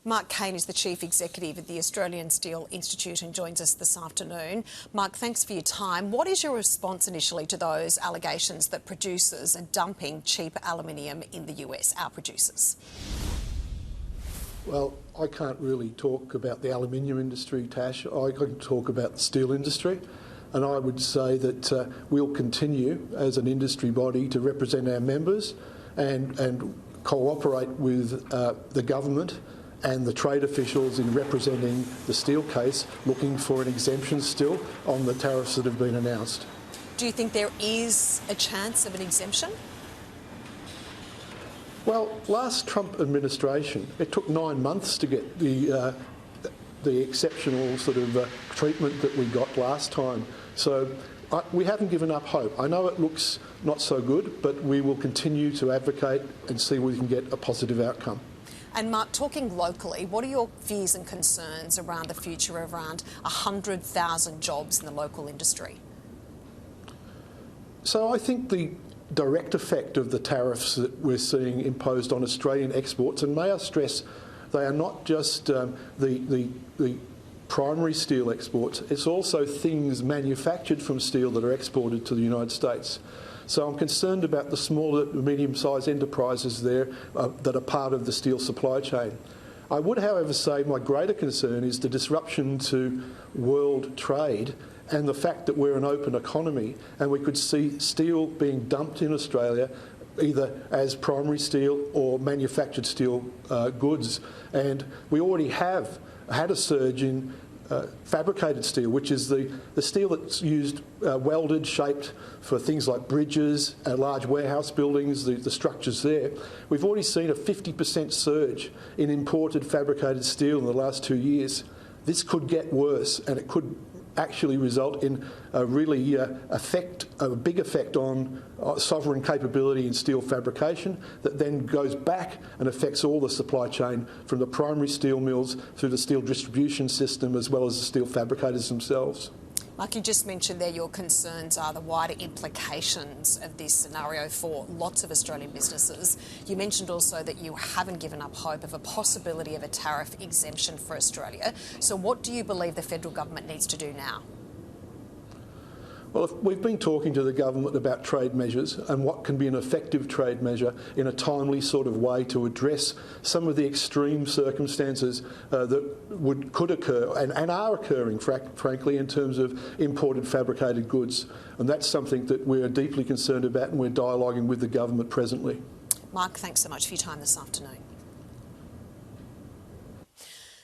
Mark Cain is the Chief Executive at the Australian Steel Institute and joins us this afternoon. Mark, thanks for your time. What is your response initially to those allegations that producers are dumping cheap aluminium in the US, our producers? Well, I can't really talk about the aluminium industry, Tash. I can talk about the steel industry. And I would say that we'll continue as an industry body to represent our members and cooperate with the government and the trade officials in representing the steel case, looking for an exemption still on the tariffs that have been announced. Do you think there is a chance of an exemption? Well, last Trump administration, it took 9 months to get the exceptional sort of treatment that we got last time. So we haven't given up hope. I know it looks not so good, but we will continue to advocate and see whether we can get a positive outcome. And Mark, talking locally, what are your fears and concerns around the future of around 100,000 jobs in the local industry? So I think the direct effect of the tariffs that we're seeing imposed on Australian exports, and may I stress, they are not just the primary steel exports, it's also things manufactured from steel that are exported to the United States. So I'm concerned about the smaller to medium-sized enterprises there that are part of the steel supply chain. I would, however, say my greater concern is the disruption to world trade and the fact that we're an open economy and we could see steel being dumped in Australia either as primary steel or manufactured steel goods. And we already have had a surge in fabricated steel, which is the steel that's used welded, shaped for things like bridges, large warehouse buildings, the structures there. We've already seen a 50% surge in imported fabricated steel in the last 2 years. This could get worse, and it could actually result in a really a big effect on sovereign capability in steel fabrication that then goes back and affects all the supply chain from the primary steel mills through the steel distribution system as well as the steel fabricators themselves. Like you just mentioned there, your concerns are the wider implications of this scenario for lots of Australian businesses. You mentioned also that you haven't given up hope of a possibility of a tariff exemption for Australia. So what do you believe the federal government needs to do now? Well, we've been talking to the government about trade measures and what can be an effective trade measure in a timely sort of way to address some of the extreme circumstances that could occur and are occurring, frankly, in terms of imported fabricated goods. And that's something that we're deeply concerned about and we're dialoguing with the government presently. Mark, thanks so much for your time this afternoon.